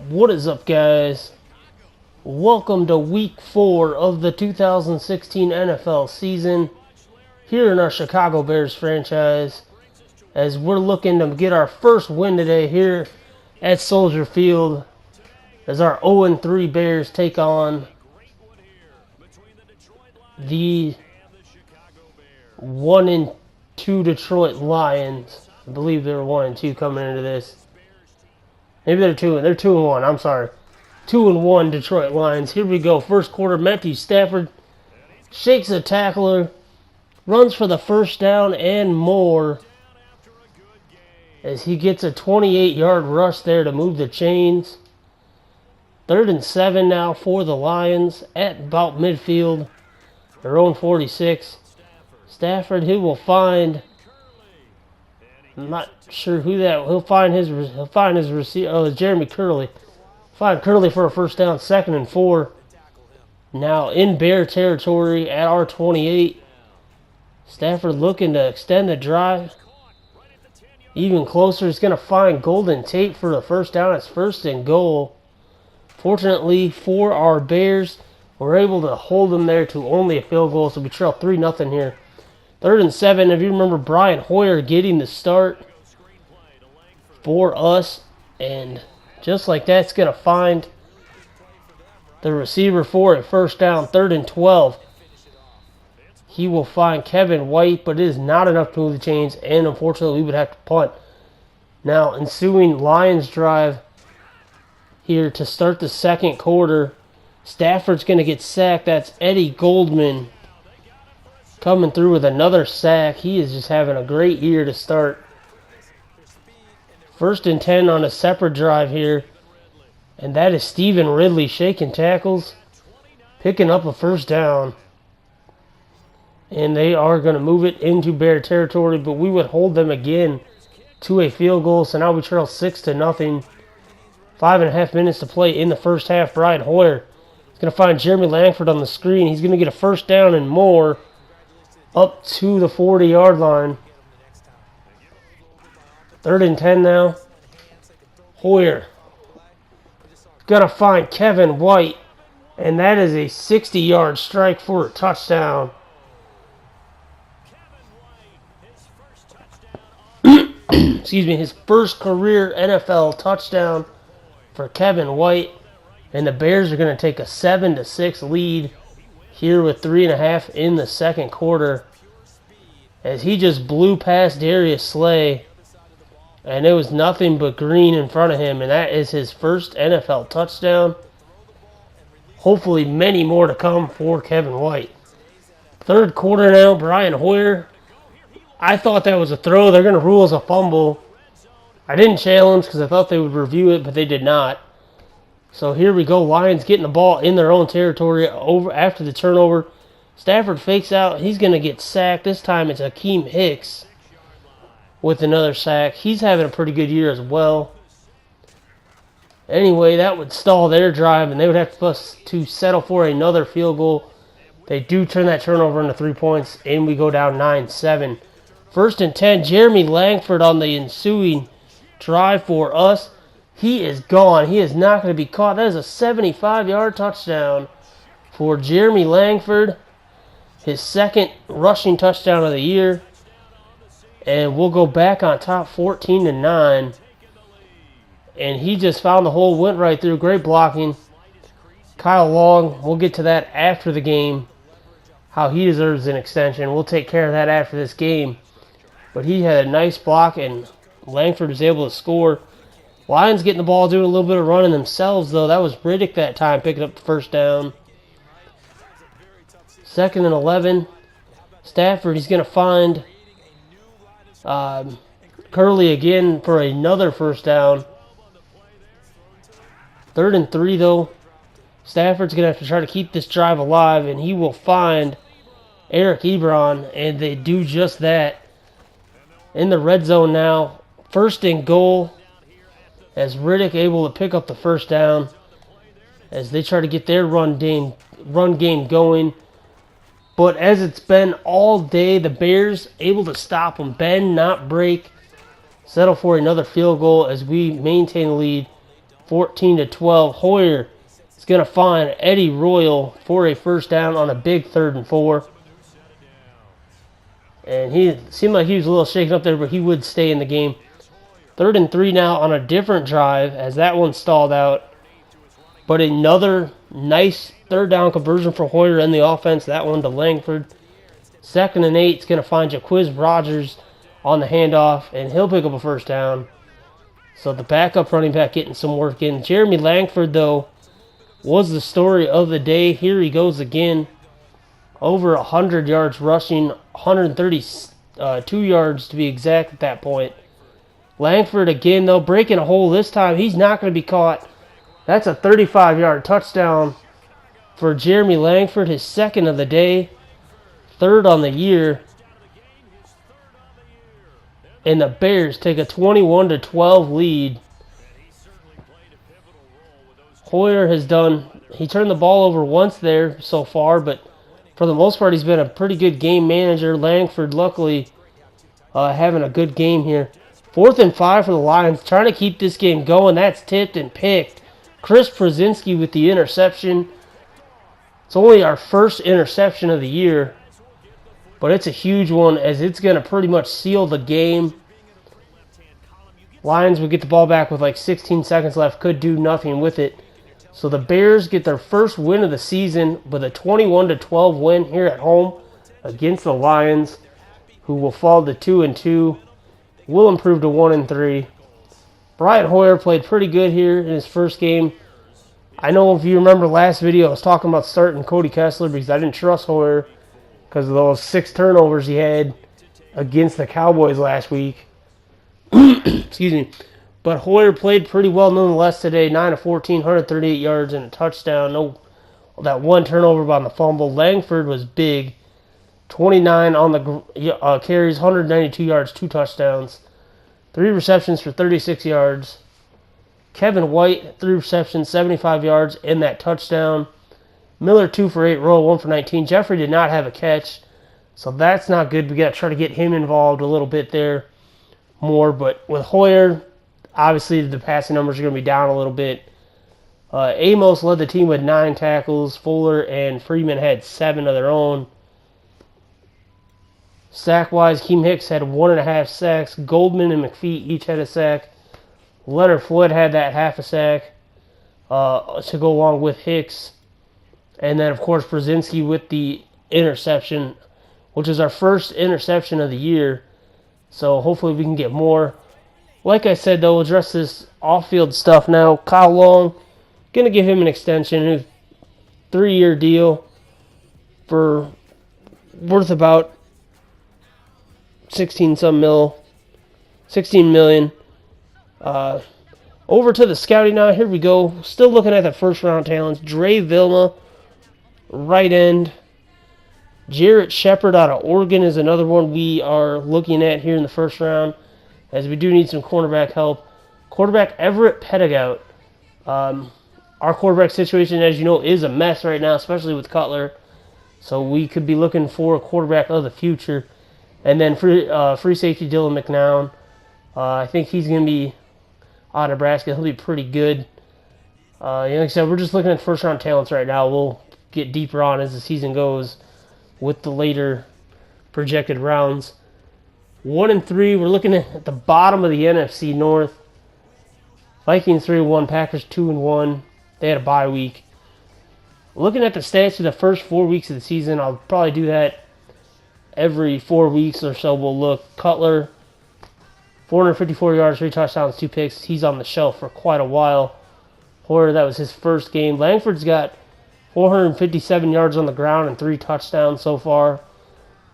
What is up, guys? Welcome to week 4 of the 2016 NFL season here in our Chicago Bears franchise, as we're looking to get our first win today here at Soldier Field as our 0-3 Bears take on the 1-2 Detroit Lions. I believe they were 1-2 coming into this. Maybe they're 2-1. I'm sorry. 2-1 Detroit Lions. Here we go. First quarter. Matthew Stafford shakes a tackler, runs for the first down and more, as he gets a 28-yard rush there to move the chains. 3rd and 7 now for the Lions at about midfield. Their own 46. Stafford, he will find. I'm not sure who that. He'll find his receiver. Oh, it's Jeremy Curley. Find Curley for a first down. 2nd and 4. Now in Bear territory at our 28. Stafford looking to extend the drive. Even closer. He's going to find Golden Tate for the first down. It's 1st and goal. Fortunately for our Bears, we're able to hold them there to only a field goal, so we trail 3-0 here. 3rd and 7. If you remember, Brian Hoyer getting the start for us. And just like that, it's going to find the receiver for a first down. 3rd and 12. He will find Kevin White, but it is not enough to move the chains. And unfortunately, we would have to punt. Now, ensuing Lions drive here to start the second quarter. Stafford's going to get sacked. That's Eddie Goldman coming through with another sack. He is just having a great year to start. 1st and 10 on a separate drive here. And that is Stephen Ridley shaking tackles, picking up a first down. And they are going to move it into Bear territory, but we would hold them again to a field goal. So now we trail 6-0. 5.5 minutes to play in the first half. Brian Hoyer is going to find Jeremy Langford on the screen. He's going to get a first down and more up to the 40-yard line. 3rd and 10 now. Hoyer going to find Kevin White, and that is a 60-yard strike for a touchdown. Excuse me, his first career NFL touchdown for Kevin White. And the Bears are going to take a 7-6 lead here with 3.5 in the second quarter, as he just blew past Darius Slay, and it was nothing but green in front of him, and that is his first NFL touchdown. Hopefully many more to come for Kevin White. 3rd quarter now. Brian Hoyer, I thought that was a throw. They're going to rule as a fumble. I didn't challenge because I thought they would review it, but they did not. So here we go. Lions getting the ball in their own territory over after the turnover. Stafford fakes out. He's going to get sacked. This time it's Akeem Hicks with another sack. He's having a pretty good year as well. Anyway, that would stall their drive, and they would have to settle for another field goal. They do turn that turnover into 3 points, and we go down 9-7. 1st and 10. Jeremy Langford on the ensuing drive for us. He is gone. He is not going to be caught. That is a 75-yard touchdown for Jeremy Langford. His 2nd rushing touchdown of the year. And we'll go back on top 14-9. And he just found the hole, went right through. Great blocking. Kyle Long, we'll get to that after the game, how he deserves an extension. We'll take care of that after this game. But he had a nice block, and Langford was able to score. Lions getting the ball, doing a little bit of running themselves, though. That was Riddick that time, picking up the first down. 2nd and 11. Stafford, he's going to find Curley again for another first down. 3rd and 3, though. Stafford's going to have to try to keep this drive alive, and he will find Eric Ebron, and they do just that. In the red zone now. 1st and goal, as Riddick able to pick up the first down as they try to get their run game going. But as it's been all day, the Bears able to stop them, bend, not break, settle for another field goal as we maintain the lead 14-12. Hoyer is going to find Eddie Royal for a first down on a big 3rd and 4. And he seemed like he was a little shaken up there, but he would stay in the game. 3rd and 3 now on a different drive as that one stalled out. But another nice 3rd down conversion for Hoyer and the offense. That one to Langford. 2nd and 8 is going to find Jaquiz Rogers on the handoff, and he'll pick up a first down. So the backup running back getting some work in. Jeremy Langford, though, was the story of the day. Here he goes again. Over 100 yards rushing, 132 yards to be exact at that point. Langford again, though, breaking a hole this time. He's not going to be caught. That's a 35-yard touchdown for Jeremy Langford, his 2nd of the day, 3rd on the year. And the Bears take a 21-12 lead. Hoyer he turned the ball over once there so far, but for the most part, he's been a pretty good game manager. Langford, luckily, having a good game here. 4th and 5 for the Lions, trying to keep this game going. That's tipped and picked. Chris Przinski with the interception. It's only our first interception of the year, but it's a huge one as it's going to pretty much seal the game. Lions would get the ball back with like 16 seconds left, could do nothing with it. So the Bears get their first win of the season with a 21-12 win here at home against the Lions, who will fall to 2-2, will improve to 1-3. Brian Hoyer played pretty good here in his first game. I know if you remember last video, I was talking about starting Cody Kessler because I didn't trust Hoyer because of those 6 turnovers he had against the Cowboys last week. Excuse me. But Hoyer played pretty well nonetheless today. 9 of 14, 138 yards and a touchdown. No, that one turnover on the fumble. Langford was big. 29 on the carries, 192 yards, 2 touchdowns. 3 receptions for 36 yards. Kevin White, 3 receptions, 75 yards, and that touchdown. Miller, 2 for 8, Rowe, 1 for 19. Jeffrey did not have a catch, so that's not good. We got to try to get him involved a little bit there more. But with Hoyer, obviously the passing numbers are going to be down a little bit. Amos led the team with 9 tackles. Fuller and Freeman had 7 of their own. Sack-wise, Keem Hicks had 1.5 sacks. Goldman and McPhee each had a sack. Leonard Floyd had that half a sack to go along with Hicks. And then, of course, Przinski with the interception, which is our first interception of the year. So hopefully we can get more. Like I said, though, we'll address this off-field stuff now. Kyle Long, going to give him an extension, a 3-year deal for worth about 16 million. Over to the scouting now. Here we go. Still looking at the first-round talents. Dre Vilma, right end. Jarrett Shepard out of Oregon is another one we are looking at here in the first round, as we do need some cornerback help. Quarterback Everett Pettigout. Our quarterback situation, as you know, is a mess right now, especially with Cutler. So we could be looking for a quarterback of the future. And then free safety Dylan McNown. I think he's going to be out of Nebraska. He'll be pretty good. Like I said, we're just looking at first-round talents right now. We'll get deeper on as the season goes with the later projected rounds. 1-3, we're looking at the bottom of the NFC North. Vikings 3-1, Packers 2-1. They had a bye week. Looking at the stats for the first 4 weeks of the season, I'll probably do that every 4 weeks or so. We'll look. Cutler, 454 yards, 3 touchdowns, 2 picks. He's on the shelf for quite a while. Hoyer, that was his first game. Langford's got 457 yards on the ground and 3 touchdowns so far.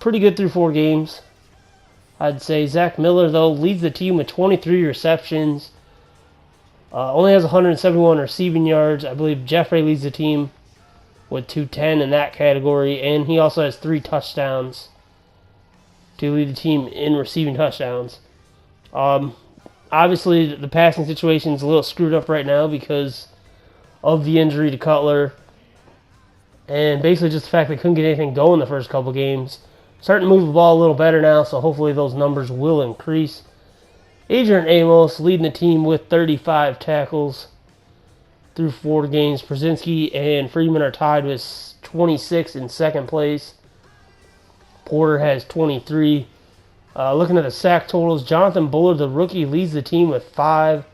Pretty good through 4 games, I'd say. Zach Miller, though, leads the team with 23 receptions. Only has 171 receiving yards. I believe Jeffrey leads the team with 210 in that category. And he also has 3 touchdowns to lead the team in receiving touchdowns. Obviously, the passing situation is a little screwed up right now because of the injury to Cutler. And basically just the fact they couldn't get anything going the first couple games. Starting to move the ball a little better now, so hopefully those numbers will increase. Adrian Amos leading the team with 35 tackles. through 4 games. Przinski and Freeman are tied with 26 in second place. Porter has 23. Looking at the sack totals, Jonathan Bullard, the rookie, leads the team with 5.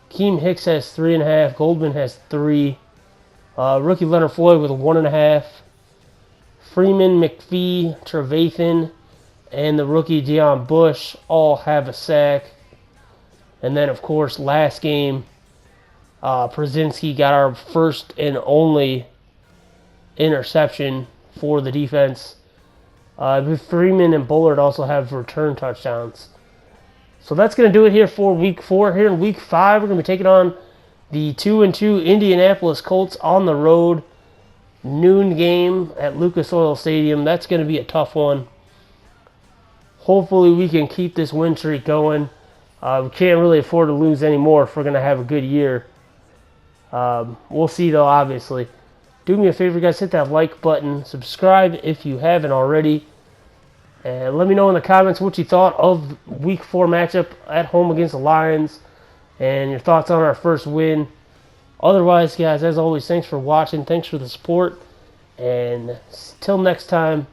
Keem Hicks has 3.5. Goldman has 3. Rookie Leonard Floyd with 1.5. Freeman, McPhee, Trevathan, and the rookie Deion Bush all have a sack. And then, of course, last game, Przinski got our first and only interception for the defense. Freeman and Bullard also have return touchdowns. So that's going to do it here for Week 4. Here in Week 5, we're going to be taking on the 2-2 Indianapolis Colts on the road. Noon game at Lucas Oil Stadium. That's going to be a tough one. Hopefully we can keep this win streak going. We can't really afford to lose anymore if we're going to have a good year. We'll see, though, obviously. Do me a favor, guys. Hit that like button. Subscribe if you haven't already. And let me know in the comments what you thought of Week 4 matchup at home against the Lions. And your thoughts on our first win. Otherwise, guys, as always, thanks for watching. Thanks for the support. And till next time,